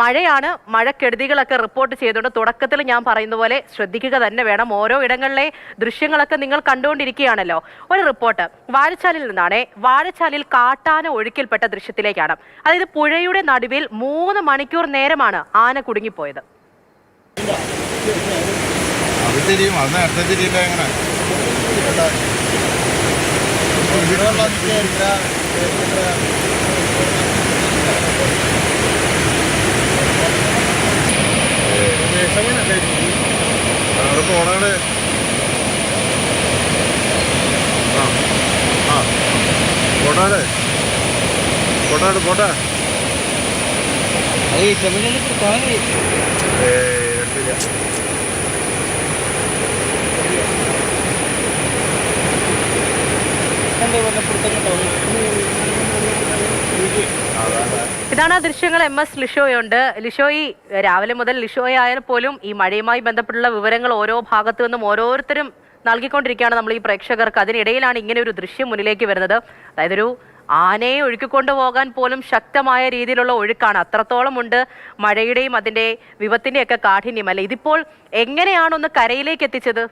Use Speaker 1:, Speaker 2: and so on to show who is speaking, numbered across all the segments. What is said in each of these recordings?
Speaker 1: മഴയാണ്, മഴക്കെടുതികളൊക്കെ റിപ്പോർട്ട് ചെയ്തുകൊണ്ട് തുടക്കത്തിൽ ഞാൻ പറയുന്ന പോലെ ശ്രദ്ധിക്കുക തന്നെ വേണം. ഓരോ ഇടങ്ങളിലെ ദൃശ്യങ്ങളൊക്കെ നിങ്ങൾ കണ്ടുകൊണ്ടിരിക്കുകയാണല്ലോ. ഒരു റിപ്പോർട്ട് വാഴച്ചാലിൽ നിന്നാണ്. വാഴച്ചാലിൽ കാട്ടാന ഒഴുക്കിൽപ്പെട്ട ദൃശ്യത്തിലേക്കാണ്. അതായത് പുഴയുടെ നടുവിൽ 3 മണിക്കൂർ നേരമാണ് ആന കുടുങ്ങിപ്പോയത്.
Speaker 2: പോണേ പോട്ടാടെ പോട്ടാട് പോട്ടാ
Speaker 1: ഇതാണ് ആ ദൃശ്യങ്ങൾ. MS ലിഷോയുണ്ട്. ലിഷോയി, രാവിലെ മുതൽ ലിഷോയി ആയാൽ പോലും ഈ മഴയുമായി ബന്ധപ്പെട്ടുള്ള വിവരങ്ങൾ ഓരോ ഭാഗത്തു നിന്നും ഓരോരുത്തരും നൽകിക്കൊണ്ടിരിക്കുകയാണ് നമ്മൾ ഈ പ്രേക്ഷകർക്ക്. അതിനിടയിലാണ് ഇങ്ങനെ ഒരു ദൃശ്യം മുന്നിലേക്ക് വരുന്നത്. അതായത് ഒരു ആനയെ ഒഴുക്കിക്കൊണ്ടു പോകാൻ പോലും ശക്തമായ രീതിയിലുള്ള ഒഴുക്കാണ്. അത്രത്തോളം ഉണ്ട് മഴയുടെയും അതിൻ്റെ വിപത്തിൻ്റെയൊക്കെ കാഠിന്യം, അല്ലെ? ഇതിപ്പോൾ എങ്ങനെയാണൊന്ന് കരയിലേക്ക് എത്തിച്ചത്?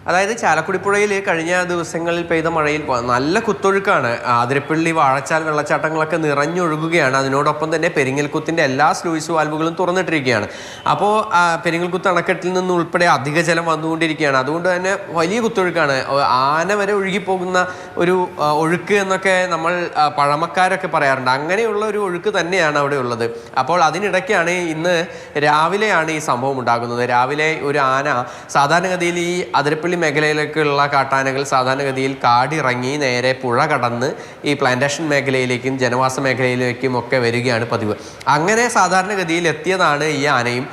Speaker 3: അതായത് ചാലക്കുടിപ്പുഴയിൽ കഴിഞ്ഞ ദിവസങ്ങളിൽ പെയ്ത മഴയിൽ നല്ല കുത്തൊഴുക്കാണ്. അതിരപ്പള്ളി, വാഴച്ചാൽ വെള്ളച്ചാട്ടങ്ങളൊക്കെ നിറഞ്ഞൊഴുകുകയാണ്. അതിനോടൊപ്പം തന്നെ പെരിങ്ങൽകുത്തിൻ്റെ എല്ലാ സ്ലൂയിസ് വാൽവുകളും തുറന്നിട്ടിരിക്കുകയാണ്. അപ്പോൾ പെരിങ്ങൽകുത്ത് അണക്കെട്ടിൽ നിന്ന് ഉൾപ്പെടെ അധിക ജലം വന്നുകൊണ്ടിരിക്കുകയാണ്. അതുകൊണ്ട് തന്നെ വലിയ കുത്തൊഴുക്കാണ്. ആന വരെ ഒഴുകിപ്പോകുന്ന ഒരു ഒഴുക്ക് എന്നൊക്കെ നമ്മൾ പഴമക്കാരൊക്കെ പറയാറുണ്ട്. അങ്ങനെയുള്ള ഒരു ഒഴുക്ക് തന്നെയാണ് അവിടെ ഉള്ളത്. അപ്പോൾ അതിനിടയ്ക്കാണ് ഇന്ന് രാവിലെയാണ് ഈ സംഭവം ഉണ്ടാകുന്നത്. രാവിലെ ഒരു ആന, സാധാരണഗതിയിൽ ഈ അതിരപ്പള്ളി മേഖലയിലേക്കുള്ള കാട്ടാനകൾ സാധാരണഗതിയിൽ കാടിറങ്ങി നേരെ പുഴ കടന്ന് ഈ പ്ലാന്റേഷൻ മേഖലയിലേക്കും ജനവാസ മേഖലയിലേക്കും ഒക്കെ വരികയാണ് പതിവ്. അങ്ങനെ സാധാരണഗതിയിൽ എത്തിയതാണ് ഈ ആനയും.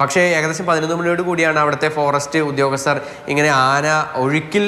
Speaker 3: പക്ഷേ ഏകദേശം 11 മണിയോട് കൂടിയാണ് അവിടുത്തെ ഫോറസ്റ്റ് ഉദ്യോഗസ്ഥർ ഇങ്ങനെ ആന ഒഴുക്കിൽ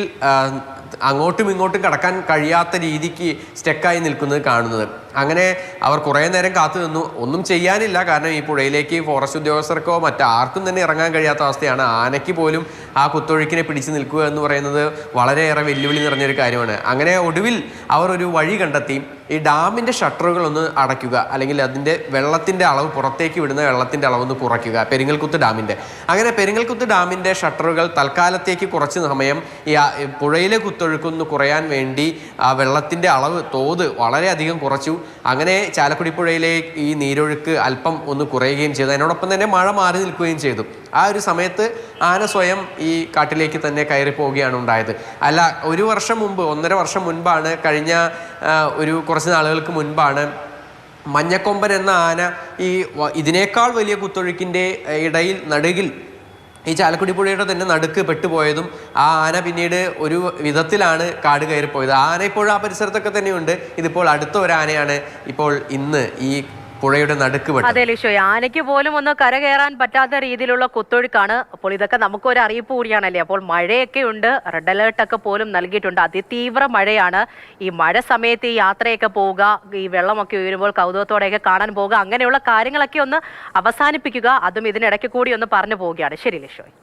Speaker 3: അങ്ങോട്ടും ഇങ്ങോട്ടും കടക്കാൻ കഴിയാത്ത രീതിക്ക് സ്റ്റക്കായി നിൽക്കുന്നത് കാണുന്നത്. അങ്ങനെ അവർ കുറേ നേരം കാത്തു നിന്നു. ഒന്നും ചെയ്യാനില്ല. കാരണം ഈ പുഴയിലേക്ക് ഫോറസ്റ്റ് ഉദ്യോഗസ്ഥർക്കോ മറ്റാർക്കും തന്നെ ഇറങ്ങാൻ കഴിയാത്ത അവസ്ഥയാണ്. ആനയ്ക്ക് പോലും ആ കുത്തൊഴുക്കിനെ പിടിച്ചു നിൽക്കുക എന്ന് പറയുന്നത് വളരെയേറെ വെല്ലുവിളി നിറഞ്ഞൊരു കാര്യമാണ്. അങ്ങനെ ഒടുവിൽ അവർ ഒരു വഴി കണ്ടെത്തി. ഈ ഡാമിൻ്റെ ഷട്ടറുകൾ ഒന്ന് അടയ്ക്കുക, അല്ലെങ്കിൽ അതിൻ്റെ വെള്ളത്തിൻ്റെ അളവ്, പുറത്തേക്ക് വിടുന്ന വെള്ളത്തിൻ്റെ അളവ് ഒന്ന് കുറയ്ക്കുക, പെരിങ്ങൽകുത്ത് ഡാമിൻ്റെ. അങ്ങനെ പെരിങ്ങൽകുത്ത് ഡാമിൻ്റെ ഷട്ടറുകൾ തൽക്കാലത്തേക്ക് കുറച്ച് സമയം ഈ പുഴയിലെ കുത്തൊഴുക്കൊന്ന് കുറയാൻ വേണ്ടി ആ വെള്ളത്തിൻ്റെ അളവ്, തോത് വളരെയധികം കുറച്ചു. അങ്ങനെ ചാലക്കുടി പുഴയിലെ ഈ നീരൊഴുക്ക് അല്പം ഒന്ന് കുറയുകയും ചെയ്തു. അതിനോടൊപ്പം തന്നെ മഴ മാറി നിൽക്കുകയും ചെയ്തു. ആ ഒരു സമയത്ത് ആന സ്വയം ഈ കാട്ടിലേക്ക് തന്നെ കയറി പോവുകയാണ് ഉണ്ടായത്. അല്ല, 1 വർഷം മുമ്പ്, 1.5 വർഷം മുൻപാണ്, കഴിഞ്ഞ ഒരു കുറച്ച് നാളുകൾക്ക് മുൻപാണ് മഞ്ഞക്കൊമ്പൻ എന്ന ആന ഈ ഇതിനേക്കാൾ വലിയ കുത്തൊഴുക്കിൻ്റെ ഇടയിൽ നടുകിൽ ഈ ചാലക്കുടി പുഴയുടെ തന്നെ നടുക്ക് പെട്ടുപോയതും ആ ആന പിന്നീട് ഒരു വിധത്തിലാണ് കാട് കയറിപ്പോയത്. ആന ഇപ്പോൾ ആ പരിസരത്തൊക്കെ തന്നെയുണ്ട്. ഇതിപ്പോൾ അടുത്ത ഒരു ആനയാണ് ഇപ്പോൾ ഇന്ന് ഈ പുഴയുടെ നടുക്ക് പെട്ടത്.
Speaker 1: അതെ ലിഷോ, ആനയ്ക്ക് പോലും ഒന്ന് കരകയറാൻ പറ്റാത്ത രീതിയിലുള്ള കുത്തൊഴുക്കാണ്. അപ്പോൾ ഇതൊക്കെ നമുക്കൊരു അറിയിപ്പ് കൂടിയാണല്ലേ. അപ്പോൾ മഴയൊക്കെ ഉണ്ട്, റെഡ് അലേർട്ട് ഒക്കെ പോലും നൽകിയിട്ടുണ്ട്. അതിതീവ്ര മഴയാണ്. ഈ മഴ സമയത്ത് ഈ യാത്രയൊക്കെ പോവുക, ഈ വെള്ളമൊക്കെ ഉയരുമ്പോൾ കൗതുകത്തോടെയൊക്കെ കാണാൻ പോവുക, അങ്ങനെയുള്ള കാര്യങ്ങളൊക്കെ ഒന്ന് അവസാനിപ്പിക്കുക. അതും ഇതിനിടയ്ക്ക് കൂടി ഒന്ന് പറഞ്ഞു പോവുകയാണ്. ശരി ലിഷോയ്.